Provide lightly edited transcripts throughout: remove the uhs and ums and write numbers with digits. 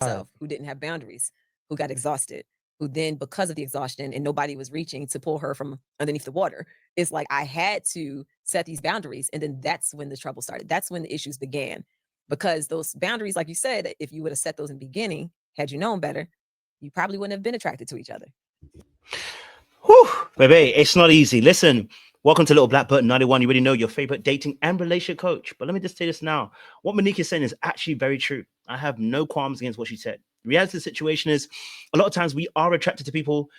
self, who didn't have boundaries, who got exhausted, who then, because of the exhaustion and nobody was reaching to pull her from underneath the water, it's like I had to set these boundaries. And then that's when the trouble started. That's when the issues began. Because those boundaries, like you said, if you would have set those in the beginning, had you known better, you probably wouldn't have been attracted to each other. Whew, baby, it's not easy. Listen, welcome to Little Black Button 91. You already know your favorite dating and relationship coach. But let me just say this now. What Monique is saying is actually very true. I have no qualms against what she said. The reality of the situation is a lot of times we are attracted to people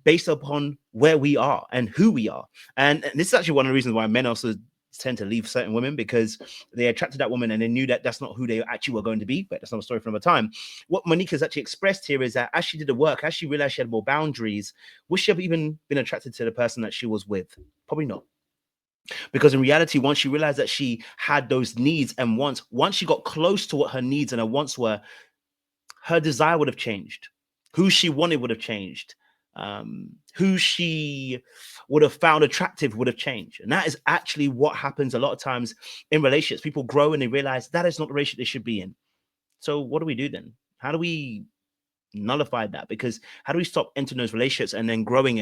based upon where we are and who we are. And this is actually one of the reasons why men also tend to leave certain women, because they attracted that woman and they knew that that's not who they actually were going to be. But that's not a story for another time. What Monique has actually expressed here is that as she did the work, as she realized she had more boundaries, would she have even been attracted to the person that she was with? Probably not. Because in reality, once she realized that she had those needs and wants, once she got close to what her needs and her wants were, her desire would have changed. Who she wanted would have changed. Who she would have found attractive would have changed. And that is actually what happens a lot of times in relationships. People grow and they realize that is not the relationship they should be in. So what do we do then? How do we nullify that? Because how do we stop entering those relationships and then growing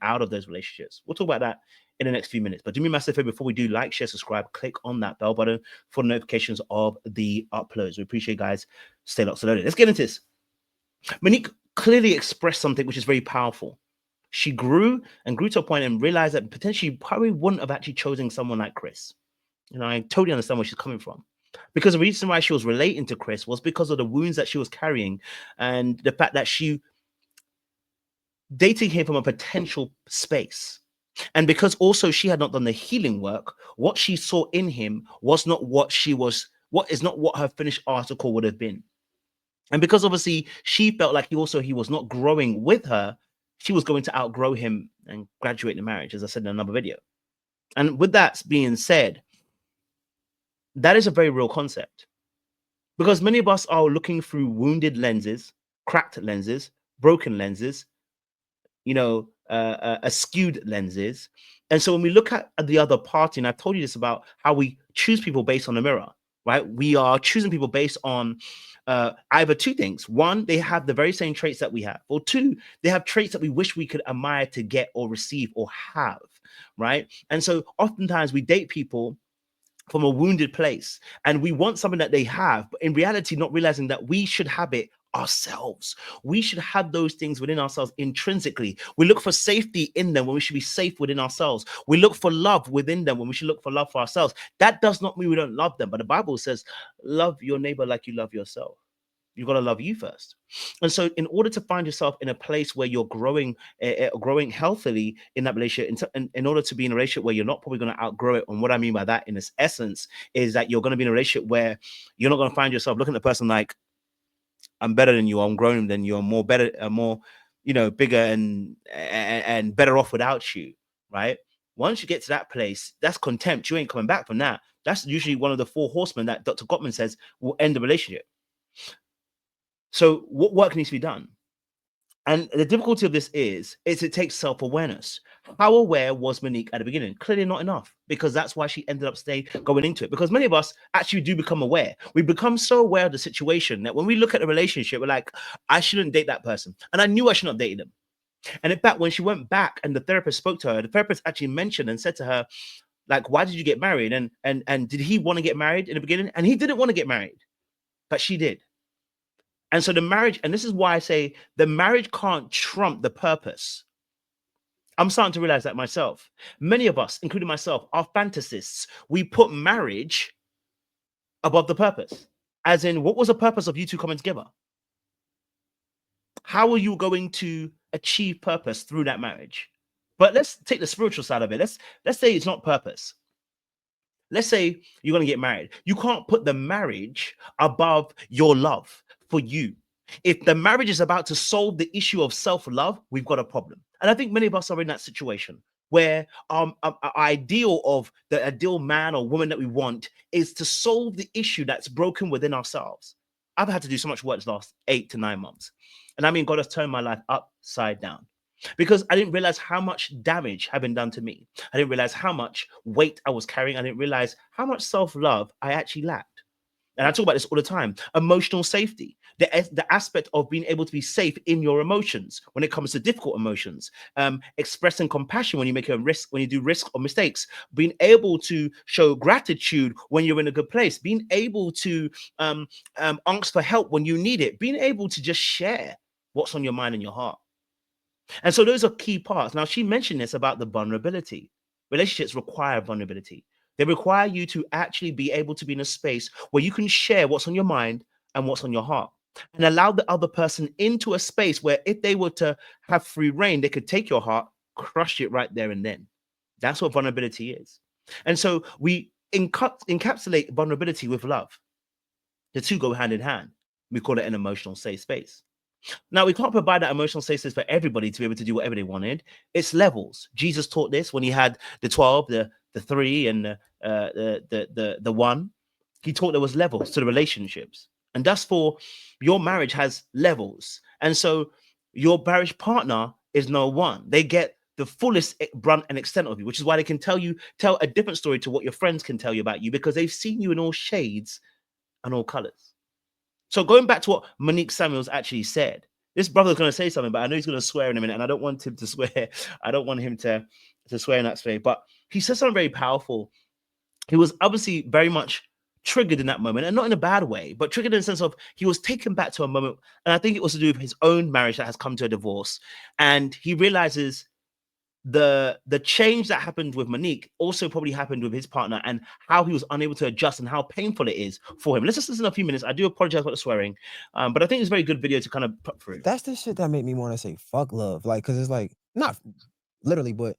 out of those relationships? We'll talk about that in the next few minutes. But do me a massive favor before we do: like, share, subscribe, click on that bell button for notifications of the uploads. We appreciate you guys. Stay locked, so loaded. Let's get into this. Monique clearly expressed something which is very powerful. She grew to a point and realized that potentially probably wouldn't have actually chosen someone like Chris. I totally understand where she's coming from. Because the reason why she was relating to Chris was because of the wounds that she was carrying and the fact that she dating him from a potential space. And because also she had not done the healing work, what she saw in him was not what is not what her finished article would have been. And because obviously she felt like he was not growing with her, she was going to outgrow him and graduate the marriage, as I said in another video. And with that being said, that is a very real concept. Because many of us are looking through wounded lenses, cracked lenses, broken lenses, skewed lenses. And so when we look at the other party, and I've told you this about how we choose people based on the mirror, right? We are choosing people based on either two things. One, they have the very same traits that we have. Or two, they have traits that we wish we could admire to get or receive or have, right? And so oftentimes we date people from a wounded place and we want something that they have, but in reality, not realizing that we should have it ourselves. We should have those things within ourselves intrinsically. We look for safety in them when we should be safe within ourselves. We look for love within them when we should look for love for ourselves. That does not mean we don't love them, but the Bible says, love your neighbor like you love yourself. You've got to love you first. And so in order to find yourself in a place where you're growing healthily in that relationship, in order to be in a relationship where you're not probably going to outgrow it, and what I mean by that in its essence is that you're going to be in a relationship where you're not going to find yourself looking at the person like, I'm better than you, I'm growing than you, I'm more better, more, bigger and better off without you, right? Once you get to that place, that's contempt. You ain't coming back from that. That's usually one of the 4 horsemen that Dr. Gottman says will end the relationship. So what work needs to be done? And the difficulty of this is it takes self-awareness. How aware was Monique at the beginning? Clearly not enough, because that's why she ended up going into it. Because many of us actually do become aware. We become so aware of the situation that when we look at the relationship, we're like, I shouldn't date that person. And I knew I should not date them. And in fact, when she went back and the therapist spoke to her, the therapist actually mentioned and said to her, like, why did you get married? And did he want to get married in the beginning? And he didn't want to get married, but she did. And so the marriage, and this is why I say the marriage can't trump the purpose. I'm starting to realize that myself. Many of us, including myself, are fantasists. We put marriage above the purpose. As in, what was the purpose of you two coming together? How are you going to achieve purpose through that marriage? But let's take the spiritual side of it. Let's say it's not purpose. Let's say you're going to get married. You can't put the marriage above your love for you. If the marriage is about to solve the issue of self-love, we've got a problem. And I think many of us are in that situation where our ideal of the ideal man or woman that we want is to solve the issue that's broken within ourselves. I've had to do so much work this last 8 to 9 months. And I mean, God has turned my life upside down. Because I didn't realize how much damage had been done to me. I didn't realize how much weight I was carrying. I didn't realize how much self-love I actually lacked. And I talk about this all the time. Emotional safety, the aspect of being able to be safe in your emotions when it comes to difficult emotions, expressing compassion when you make a risk, when you do risk or mistakes, being able to show gratitude when you're in a good place, being able to ask for help when you need it, being able to just share what's on your mind and your heart. And so those are key parts. Now, she mentioned this about the vulnerability. Relationships require vulnerability. They require you to actually be able to be in a space where you can share what's on your mind and what's on your heart, and allow the other person into a space where if they were to have free reign, they could take your heart, crush it right there and then. That's what vulnerability is. And so we encapsulate vulnerability with love. The two go hand in hand. We call it an emotional safe space. Now, we can't provide that emotional safe space for everybody to be able to do whatever they wanted. It's levels. Jesus taught this when he had the 12, the 3, and the 1. He taught there was levels to the relationships. And that's for your marriage has levels. And so your marriage partner is no one. They get the fullest brunt and extent of you, which is why they can tell a different story to what your friends can tell you about you, because they've seen you in all shades and all colors. So going back to what Monique Samuels actually said, this brother's going to say something, but I know he's going to swear in a minute, and I don't want him to swear. I don't want him to swear in that space. But he said something very powerful. He was obviously very much triggered in that moment, and not in a bad way, but triggered in the sense of he was taken back to a moment, and I think it was to do with his own marriage that has come to a divorce, and he realizes the change that happened with Monique also probably happened with his partner, and how he was unable to adjust and how painful it is for him. Let's just listen a few minutes. I do apologize about the swearing, but I think it's a very good video to kind of put through. That's the shit that made me want to say fuck love. Like, cause it's like, not literally, but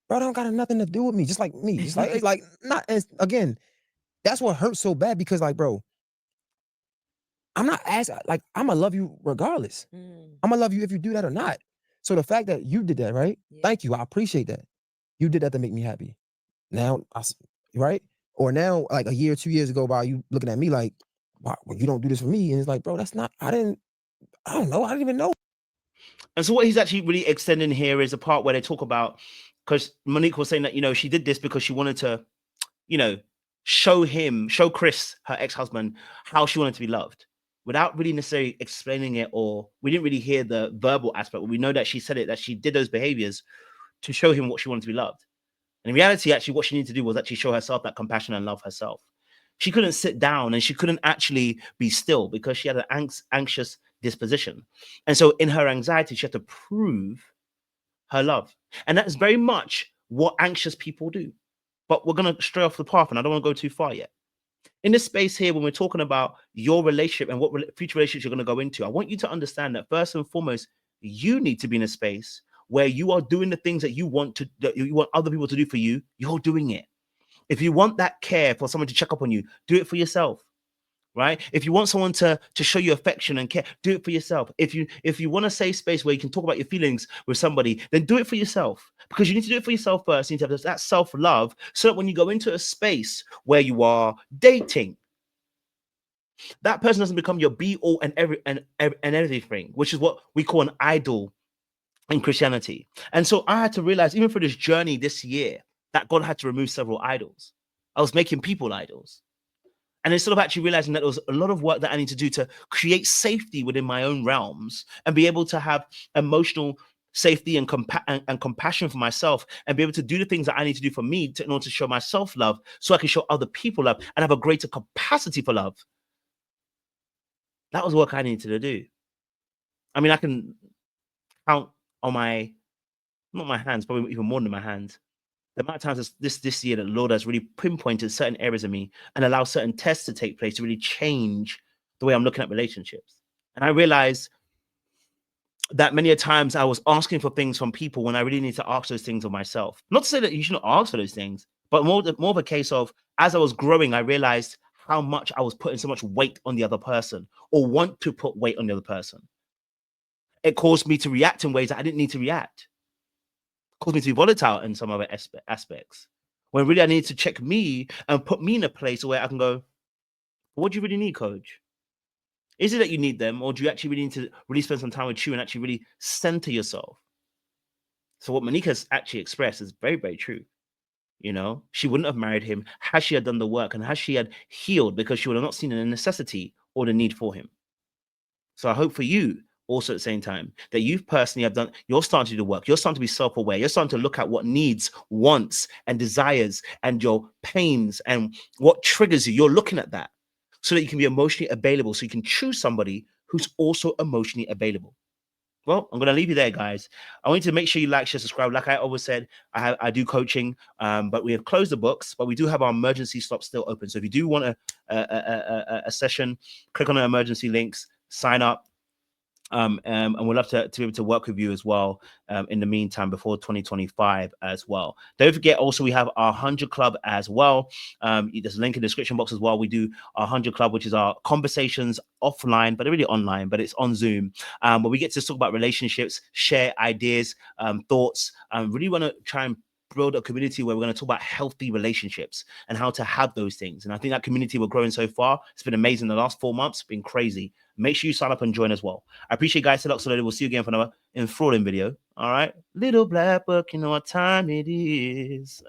bro, don't got nothing to do with me. Just like me. Just like, it's like, not as, again, that's what hurts so bad, because like, bro, I'm not as, like, I'm gonna love you regardless. I'm gonna love you if you do that or not. So the fact that you did that, right? Yeah. Thank you. I appreciate that. You did that to make me happy. Now, right? Or now, like a year, 2 years ago, by you looking at me like, why, well, you don't do this for me. And it's like, bro, that's not, I don't know. I didn't even know. And so what he's actually really extending here is a part where they talk about, because Monique was saying that, she did this because she wanted to, show Chris, her ex-husband, how she wanted to be loved, without really necessarily explaining it, or we didn't really hear the verbal aspect, but we know that she said it, that she did those behaviors to show him what she wanted to be loved. And in reality, actually, what she needed to do was actually show herself that compassion and love herself. She couldn't sit down, and she couldn't actually be still because she had an anxious disposition. And so in her anxiety, she had to prove her love. And that is very much what anxious people do. But we're going to stray off the path, and I don't want to go too far yet. In this space here, when we're talking about your relationship and what future relationships you're going to go into, I want you to understand that first and foremost, you need to be in a space where you are doing the things that you want other people to do for you. You're doing it. If you want that care for someone to check up on you, do it for yourself. Right? If you want someone to show you affection and care, do it for yourself. If you want a safe space where you can talk about your feelings with somebody, then do it for yourself, because you need to do it for yourself first. You need to have that self-love, so that when you go into a space where you are dating, that person doesn't become your be all and everything, which is what we call an idol in Christianity. And so I had to realize, even for this journey this year, that God had to remove several idols. I was making people idols. And instead of actually realizing that there was a lot of work that I need to do to create safety within my own realms, and be able to have emotional safety and compassion for myself, and be able to do the things that I need to do for me in order to show myself love, so I can show other people love and have a greater capacity for love. That was work I needed to do. I mean, I can count on not my hands, probably even more than my hands, the amount of times this year that the Lord has really pinpointed certain areas of me and allowed certain tests to take place to really change the way I'm looking at relationships. And I realized that many a times I was asking for things from people when I really need to ask those things of myself. Not to say that you shouldn't ask for those things, but more of a case of, as I was growing, I realized how much I was putting so much weight on the other person, or want to put weight on the other person. It caused me to react in ways that I didn't need to react. Caused me to be volatile in some other aspects, when really I need to check me and put me in a place where I can go, what do you really need, coach? Is it that you need them, or do you actually really need to really spend some time with you and actually really center yourself? So what Monique has actually expressed is very, very true. You know, she wouldn't have married him had she had done the work and had she had healed, because she would have not seen the necessity or the need for him. So I hope for you also at the same time that you personally have done, you're starting to do the work. You're starting to be self-aware. You're starting to look at what needs, wants, and desires and your pains and what triggers you. You're looking at that so that you can be emotionally available. So you can choose somebody who's also emotionally available. Well, I'm going to leave you there, guys. I want you to make sure you like, share, subscribe. Like I always said, I do coaching, but we have closed the books, but we do have our emergency slots still open. So if you do want a session, click on the emergency links, sign up. And we'd love to be able to work with you as well in the meantime before 2025 as well. Don't forget, also, we have our 100 Club as well. There's a link in the description box as well. We do our 100 Club, which is our conversations offline, but they're really online, but it's on Zoom. Where we get to talk about relationships, share ideas, thoughts. Really want to try and build a community where we're going to talk about healthy relationships and how to have those things. And I think that community we're growing so far. It's been amazing. The last 4 months, been crazy. Make sure you sign up and join as well. I appreciate you guys. We'll see you again for another enthralling video. All right. Little black book, you know what time it is.